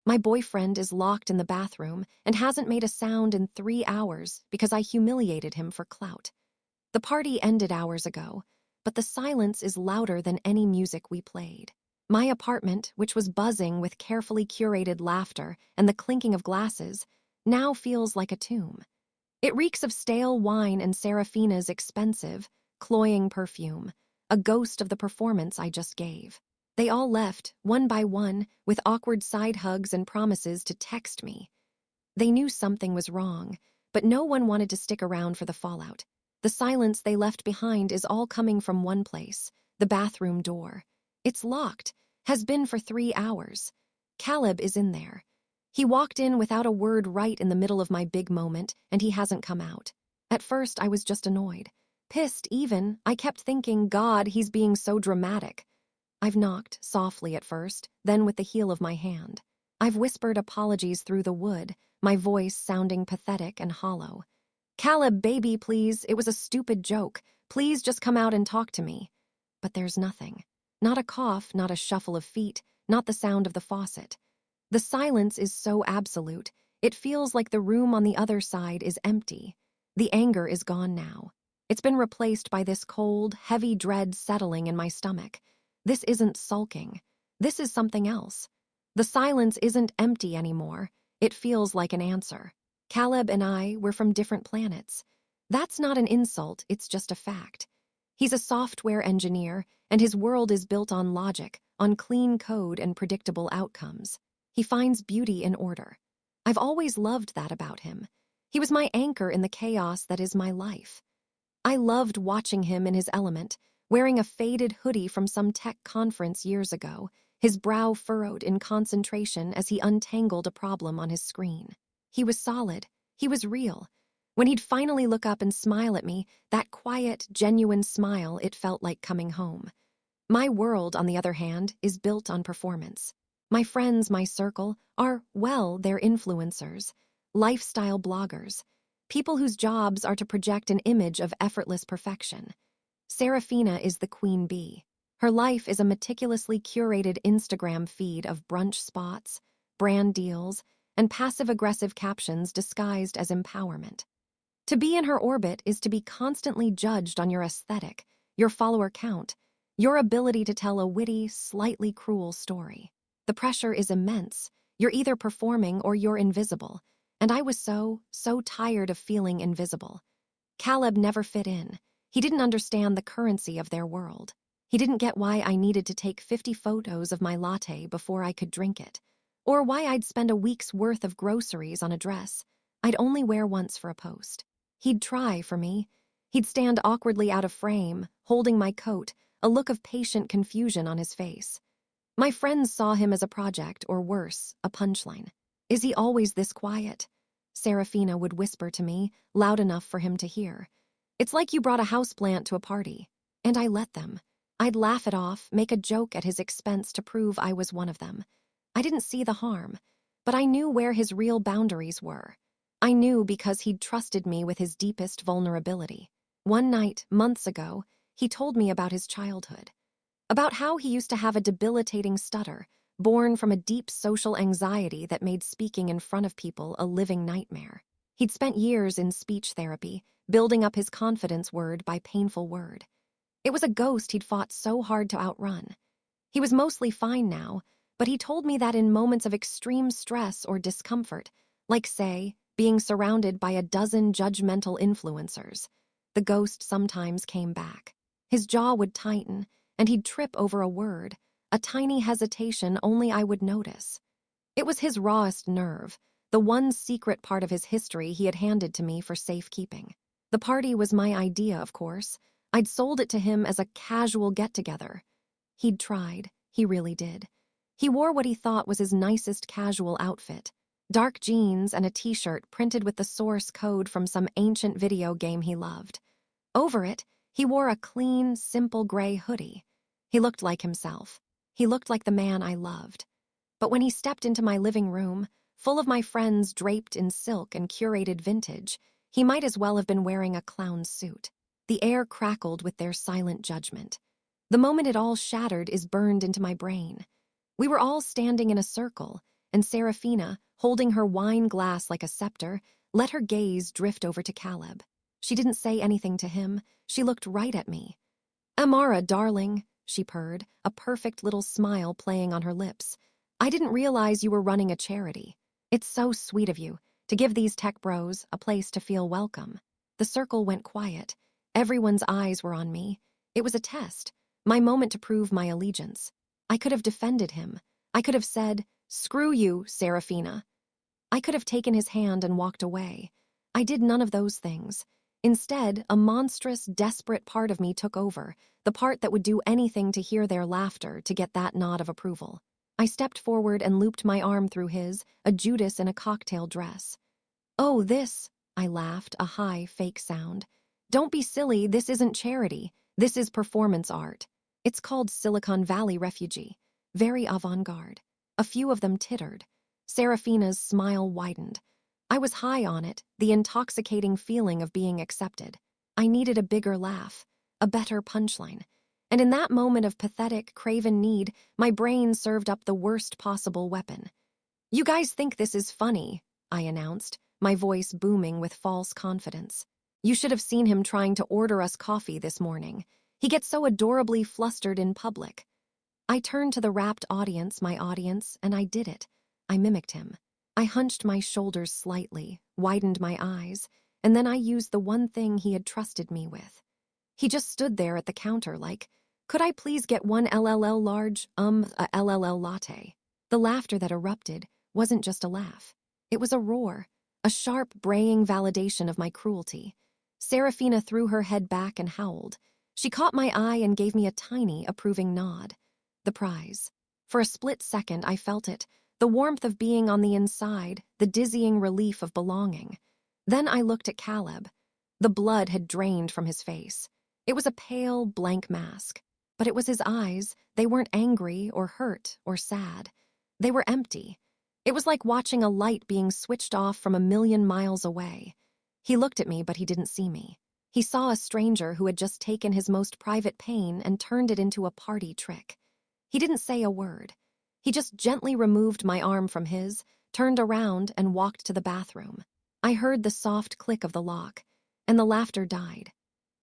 My boyfriend is locked in the bathroom and hasn't made a sound in 3 hours because I humiliated him for clout. The party ended hours ago, but the silence is louder than any music we played. My apartment, which was buzzing with carefully curated laughter and the clinking of glasses, now feels like a tomb. It reeks of stale wine and Serafina's expensive, cloying perfume, a ghost of the performance I just gave. They all left, one by one, with awkward side hugs and promises to text me. They knew something was wrong, but no one wanted to stick around for the fallout. The silence they left behind is all coming from one place, the bathroom door. It's locked, has been for 3 hours. Caleb is in there. He walked in without a word right in the middle of my big moment, and he hasn't come out. At first, I was just annoyed. Pissed, even. I kept thinking, God, he's being so dramatic. I've knocked, softly at first, then with the heel of my hand. I've whispered apologies through the wood, my voice sounding pathetic and hollow. Caleb, baby, please, it was a stupid joke. Please just come out and talk to me. But there's nothing. Not a cough, not a shuffle of feet, not the sound of the faucet. The silence is so absolute, it feels like the room on the other side is empty. The anger is gone now. It's been replaced by this cold, heavy dread settling in my stomach. This isn't sulking. This is something else. The silence isn't empty anymore. It feels like an answer. Caleb and I were from different planets. That's not an insult, it's just a fact. He's a software engineer, and his world is built on logic, on clean code and predictable outcomes. He finds beauty in order. I've always loved that about him. He was my anchor in the chaos that is my life. I loved watching him in his element, wearing a faded hoodie from some tech conference years ago, his brow furrowed in concentration as he untangled a problem on his screen. He was solid. He was real. When he'd finally look up and smile at me, that quiet, genuine smile, it felt like coming home. My world, on the other hand, is built on performance. My friends, my circle, are, well, they're influencers, lifestyle bloggers, people whose jobs are to project an image of effortless perfection. Serafina is the queen bee. Her life is a meticulously curated Instagram feed of brunch spots, brand deals, and passive-aggressive captions disguised as empowerment. To be in her orbit is to be constantly judged on your aesthetic, your follower count, your ability to tell a witty, slightly cruel story. The pressure is immense. You're either performing or you're invisible. And I was so tired of feeling invisible. Caleb never fit in. He didn't understand the currency of their world. He didn't get why I needed to take 50 photos of my latte before I could drink it, or why I'd spend a week's worth of groceries on a dress I'd only wear once for a post. He'd try for me. He'd stand awkwardly out of frame, holding my coat, a look of patient confusion on his face. My friends saw him as a project, or worse, a punchline. Is he always this quiet? Serafina would whisper to me, loud enough for him to hear. It's like you brought a houseplant to a party. And I let them. I'd laugh it off, make a joke at his expense to prove I was one of them. I didn't see the harm, but I knew where his real boundaries were. I knew because he'd trusted me with his deepest vulnerability. One night, months ago, he told me about his childhood. About how he used to have a debilitating stutter, born from a deep social anxiety that made speaking in front of people a living nightmare. He'd spent years in speech therapy, building up his confidence word by painful word. It was a ghost he'd fought so hard to outrun. He was mostly fine now, but he told me that in moments of extreme stress or discomfort, like, say, being surrounded by a dozen judgmental influencers, the ghost sometimes came back. His jaw would tighten, and he'd trip over a word, a tiny hesitation only I would notice. It was his rawest nerve, the one secret part of his history he had handed to me for safekeeping. The party was my idea, of course. I'd sold it to him as a casual get-together. He'd tried, he really did. He wore what he thought was his nicest casual outfit, dark jeans and a t-shirt printed with the source code from some ancient video game he loved. Over it, he wore a clean, simple gray hoodie. He looked like himself. He looked like the man I loved. But when he stepped into my living room, full of my friends draped in silk and curated vintage, he might as well have been wearing a clown's suit. The air crackled with their silent judgment. The moment it all shattered is burned into my brain. We were all standing in a circle, and Serafina, holding her wine glass like a scepter, let her gaze drift over to Caleb. She didn't say anything to him. She looked right at me. "Amara, darling," she purred, a perfect little smile playing on her lips. "I didn't realize you were running a charity. It's so sweet of you to give these tech bros a place to feel welcome." The circle went quiet. Everyone's eyes were on me. It was a test, my moment to prove my allegiance. I could have defended him. I could have said, "Screw you, Serafina." I could have taken his hand and walked away. I did none of those things. Instead, a monstrous, desperate part of me took over, the part that would do anything to hear their laughter, to get that nod of approval. I stepped forward and looped my arm through his, a Judas in a cocktail dress. "Oh, this," I laughed, a high, fake sound. "Don't be silly, this isn't charity. This is performance art. It's called Silicon Valley Refugee. Very avant-garde." A few of them tittered. Serafina's smile widened. I was high on it, the intoxicating feeling of being accepted. I needed a bigger laugh, a better punchline. And in that moment of pathetic, craven need, my brain served up the worst possible weapon. "You guys think this is funny," I announced, my voice booming with false confidence. "You should have seen him trying to order us coffee this morning. He gets so adorably flustered in public." I turned to the rapt audience, my audience, and I did it. I mimicked him. I hunched my shoulders slightly, widened my eyes, and then I used the one thing he had trusted me with. He just stood there at the counter like, "Could I please get one LLL large, a LLL latte?" The laughter that erupted wasn't just a laugh. It was a roar, a sharp, braying validation of my cruelty. Serafina threw her head back and howled. She caught my eye and gave me a tiny, approving nod. The prize. For a split second, I felt it. The warmth of being on the inside, the dizzying relief of belonging. Then I looked at Caleb. The blood had drained from his face. It was a pale, blank mask. But it was his eyes. They weren't angry or hurt or sad. They were empty. It was like watching a light being switched off from a million miles away. He looked at me, but he didn't see me. He saw a stranger who had just taken his most private pain and turned it into a party trick. He didn't say a word. He just gently removed my arm from his, turned around, and walked to the bathroom. I heard the soft click of the lock, and the laughter died.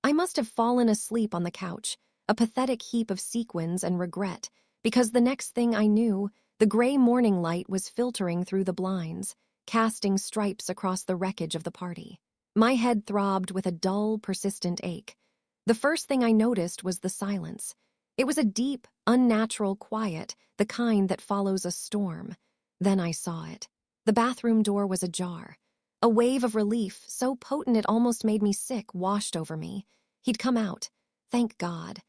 I must have fallen asleep on the couch, a pathetic heap of sequins and regret, because the next thing I knew, the gray morning light was filtering through the blinds, casting stripes across the wreckage of the party. My head throbbed with a dull, persistent ache. The first thing I noticed was the silence. It was a deep, unnatural quiet, the kind that follows a storm. Then I saw it. The bathroom door was ajar. A wave of relief, so potent it almost made me sick, washed over me. He'd come out. Thank God.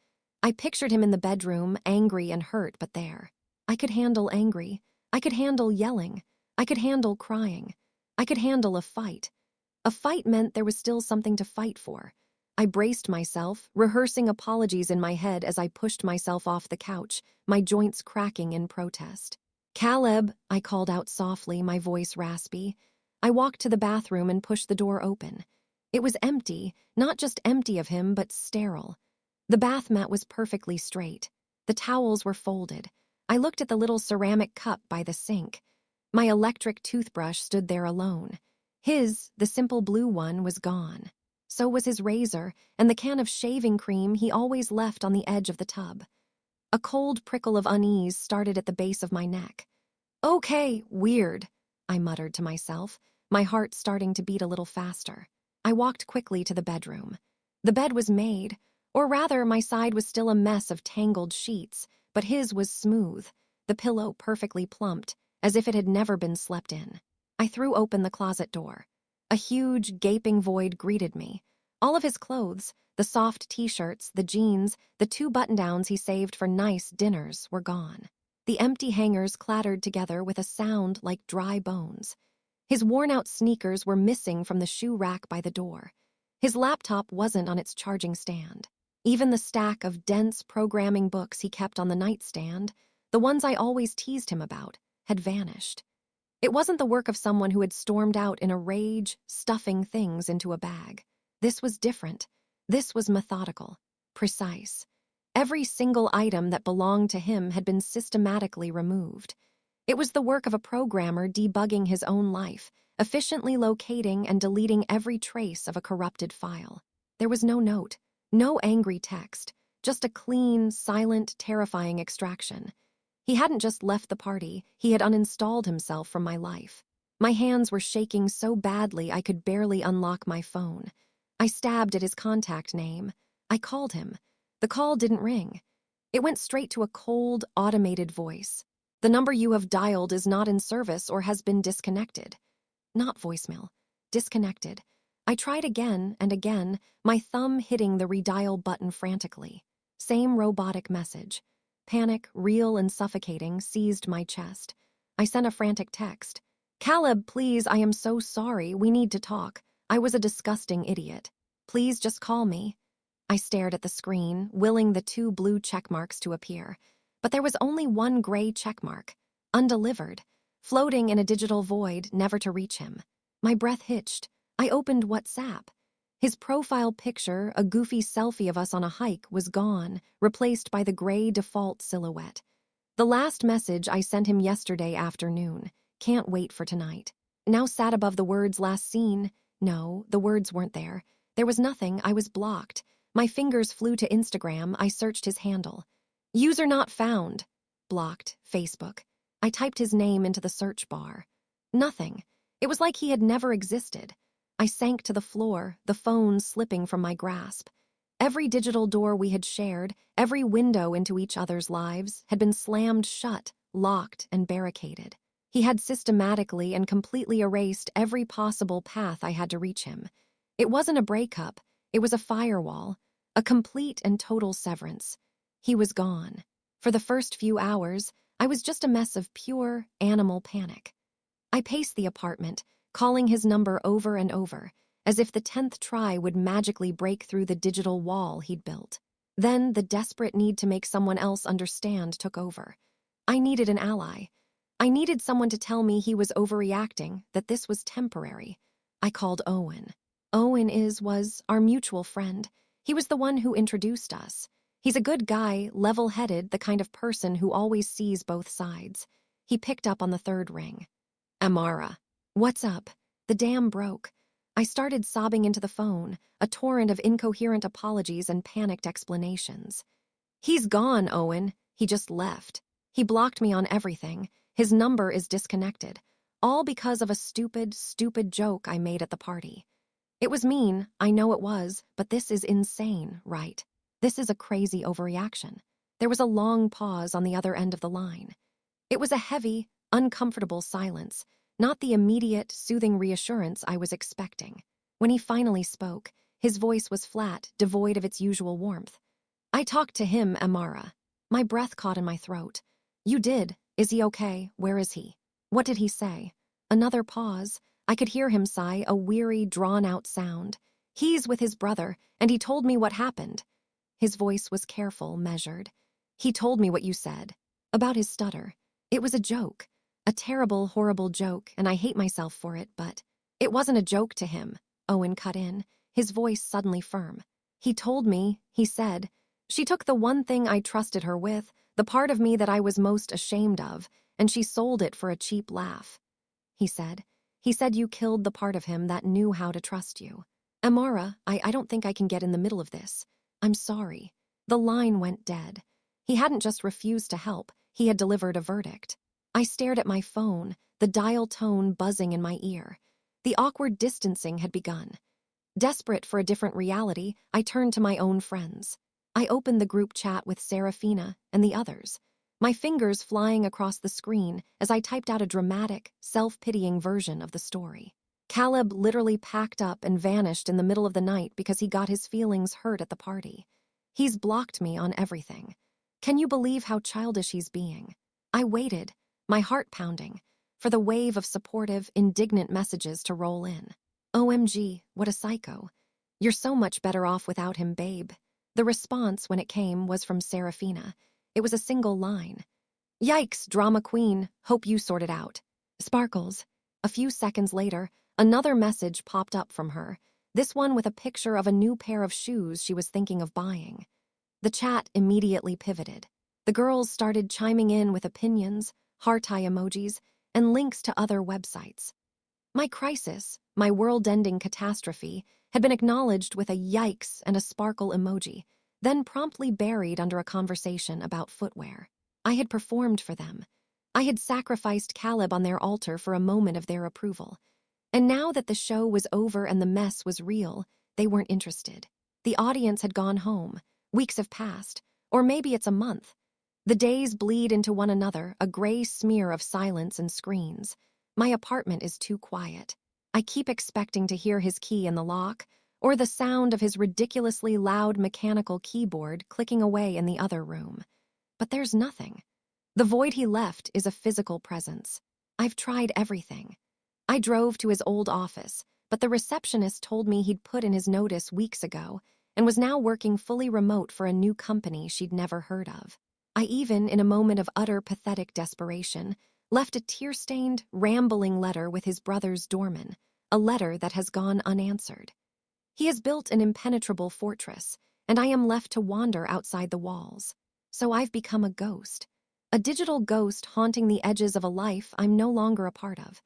I pictured him in the bedroom, angry and hurt, but there. I could handle angry. I could handle yelling. I could handle crying. I could handle a fight. A fight meant there was still something to fight for. I braced myself, rehearsing apologies in my head as I pushed myself off the couch, my joints cracking in protest. "Caleb," I called out softly, my voice raspy. I walked to the bathroom and pushed the door open. It was empty, not just empty of him, but sterile. The bath mat was perfectly straight. The towels were folded. I looked at the little ceramic cup by the sink. My electric toothbrush stood there alone. His, the simple blue one, was gone. So was his razor and the can of shaving cream he always left on the edge of the tub. A cold prickle of unease started at the base of my neck. "Okay, weird," I muttered to myself, my heart starting to beat a little faster. I walked quickly to the bedroom. The bed was made, or rather, my side was still a mess of tangled sheets, but his was smooth, the pillow perfectly plumped, as if it had never been slept in. I threw open the closet door. A huge, gaping void greeted me. All of his clothes, the soft t-shirts, the jeans, the 2 button-downs he saved for nice dinners, were gone. The empty hangers clattered together with a sound like dry bones. His worn-out sneakers were missing from the shoe rack by the door. His laptop wasn't on its charging stand. Even the stack of dense programming books he kept on the nightstand, the ones I always teased him about, had vanished. It wasn't the work of someone who had stormed out in a rage, stuffing things into a bag. This was different. This was methodical, precise. Every single item that belonged to him had been systematically removed. It was the work of a programmer debugging his own life, efficiently locating and deleting every trace of a corrupted file. There was no note, no angry text, just a clean, silent, terrifying extraction. He hadn't just left the party, he had uninstalled himself from my life. My hands were shaking so badly I could barely unlock my phone. I stabbed at his contact name. I called him. The call didn't ring. It went straight to a cold, automated voice. The number you have dialed is not in service or has been disconnected. Not voicemail. Disconnected. I tried again and again, my thumb hitting the redial button frantically. Same robotic message. Panic, real and suffocating, seized my chest. I sent a frantic text. "Caleb, please, I am so sorry. We need to talk. I was a disgusting idiot. Please just call me." I stared at the screen, willing the 2 blue checkmarks to appear. But there was only one gray checkmark, undelivered, floating in a digital void, never to reach him. My breath hitched. I opened WhatsApp. His profile picture, a goofy selfie of us on a hike, was gone, replaced by the gray default silhouette. The last message I sent him yesterday afternoon, "Can't wait for tonight," now sat above the words "last seen." No, the words weren't there. There was nothing. I was blocked. My fingers flew to Instagram. I searched his handle. "User not found." Blocked. Facebook. I typed his name into the search bar. Nothing. It was like he had never existed. I sank to the floor, the phone slipping from my grasp. Every digital door we had shared, every window into each other's lives, had been slammed shut, locked, and barricaded. He had systematically and completely erased every possible path I had to reach him. It wasn't a breakup. It was a firewall, a complete and total severance. He was gone. For the first few hours, I was just a mess of pure animal panic. I paced the apartment, calling his number over and over, as if the 10th try would magically break through the digital wall he'd built. Then the desperate need to make someone else understand took over. I needed an ally. I needed someone to tell me he was overreacting, that this was temporary. I called Owen. Owen was our mutual friend. He was the one who introduced us. He's a good guy, level-headed, the kind of person who always sees both sides. He picked up on the 3rd ring. "Amara." "What's up?" The dam broke. I started sobbing into the phone, a torrent of incoherent apologies and panicked explanations. "He's gone, Owen. He just left. He blocked me on everything. His number is disconnected. All because of a stupid, stupid joke I made at the party. It was mean, I know it was, but this is insane, right? This is a crazy overreaction." There was a long pause on the other end of the line. It was a heavy, uncomfortable silence, not the immediate, soothing reassurance I was expecting. When he finally spoke, his voice was flat, devoid of its usual warmth. "I talked to him, Amara." My breath caught in my throat. "You did. Is he okay? Where is he?" "What did he say?" Another pause. I could hear him sigh, a weary, drawn-out sound. "He's with his brother, and he told me what happened." His voice was careful, measured. "He told me what you said. About his stutter. It was a joke. A terrible, horrible joke, and I hate myself for it, but..." "It wasn't a joke to him," Owen cut in, his voice suddenly firm. "He told me, he said, she took the one thing I trusted her with, the part of me that I was most ashamed of, and she sold it for a cheap laugh. He said you killed the part of him that knew how to trust you. Amara, I don't think I can get in the middle of this. I'm sorry." The line went dead. He hadn't just refused to help, he had delivered a verdict. I stared at my phone, the dial tone buzzing in my ear. The awkward distancing had begun. Desperate for a different reality, I turned to my own friends. I opened the group chat with Serafina and the others, my fingers flying across the screen as I typed out a dramatic, self-pitying version of the story. Caleb literally packed up and vanished in the middle of the night because he got his feelings hurt at the party. He's blocked me on everything. Can you believe how childish he's being? I waited, my heart pounding, for the wave of supportive, indignant messages to roll in. "OMG, what a psycho. You're so much better off without him, babe." The response, when it came, was from Serafina. It was a single line. "Yikes, drama queen, hope you sort it out. Sparkles." A few seconds later, another message popped up from her, this one with a picture of a new pair of shoes she was thinking of buying. The chat immediately pivoted. The girls started chiming in with opinions, heart-eye emojis, and links to other websites. My crisis, my world-ending catastrophe, had been acknowledged with a yikes and a sparkle emoji, then promptly buried under a conversation about footwear. I had performed for them. I had sacrificed Caleb on their altar for a moment of their approval. And now that the show was over and the mess was real, they weren't interested. The audience had gone home. Weeks have passed. Or maybe it's a month. The days bleed into one another, a gray smear of silence and screens. My apartment is too quiet. I keep expecting to hear his key in the lock, or the sound of his ridiculously loud mechanical keyboard clicking away in the other room. But there's nothing. The void he left is a physical presence. I've tried everything. I drove to his old office, but the receptionist told me he'd put in his notice weeks ago and was now working fully remote for a new company she'd never heard of. I even, in a moment of utter pathetic desperation, left a tear-stained, rambling letter with his brother's doorman, a letter that has gone unanswered. He has built an impenetrable fortress, and I am left to wander outside the walls. So I've become a ghost. A digital ghost haunting the edges of a life I'm no longer a part of.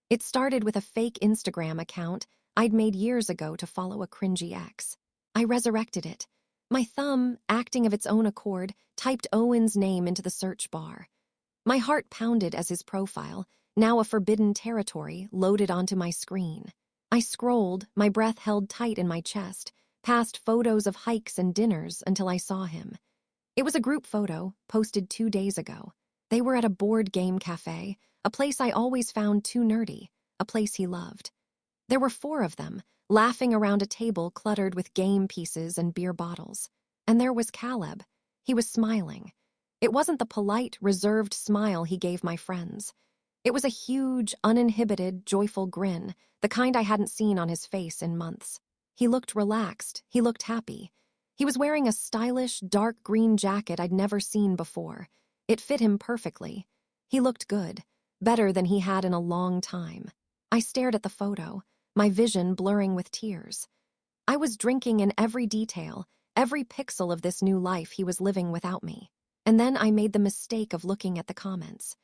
It started with a fake Instagram account I'd made years ago to follow a cringy ex. I resurrected it. My thumb, acting of its own accord, typed Owen's name into the search bar. My heart pounded as his profile, now a forbidden territory, loaded onto my screen. I scrolled, my breath held tight in my chest, past photos of hikes and dinners until I saw him. It was a group photo, posted 2 days ago. They were at a board game cafe, a place I always found too nerdy, a place he loved. There were 4 of them, laughing around a table cluttered with game pieces and beer bottles. And there was Caleb. He was smiling. It wasn't the polite, reserved smile he gave my friends. It was a huge, uninhibited, joyful grin, the kind I hadn't seen on his face in months. He looked relaxed. He looked happy. He was wearing a stylish, dark green jacket I'd never seen before. It fit him perfectly. He looked good, better than he had in a long time. I stared at the photo, my vision blurring with tears. I was drinking in every detail, every pixel of this new life he was living without me. And then I made the mistake of looking at the comments.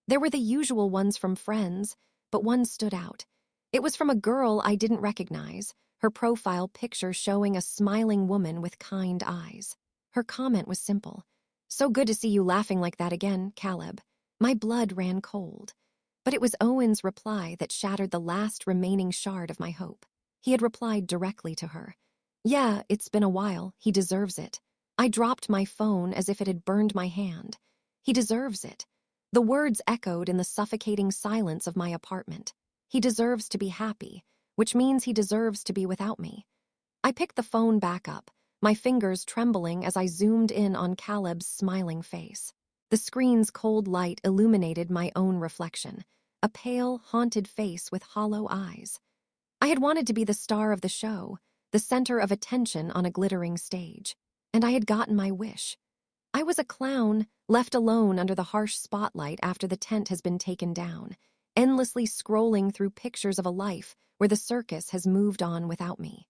There were the usual ones from friends, but one stood out. It was from a girl I didn't recognize, her profile picture showing a smiling woman with kind eyes. Her comment was simple. "So good to see you laughing like that again, Caleb." My blood ran cold. But it was Owen's reply that shattered the last remaining shard of my hope. He had replied directly to her. "Yeah, it's been a while. He deserves it." I dropped my phone as if it had burned my hand. He deserves it. The words echoed in the suffocating silence of my apartment. He deserves to be happy, which means he deserves to be without me. I picked the phone back up, my fingers trembling as I zoomed in on Caleb's smiling face. The screen's cold light illuminated my own reflection, a pale, haunted face with hollow eyes. I had wanted to be the star of the show, the center of attention on a glittering stage, and I had gotten my wish. I was a clown, left alone under the harsh spotlight after the tent has been taken down, endlessly scrolling through pictures of a life where the circus has moved on without me.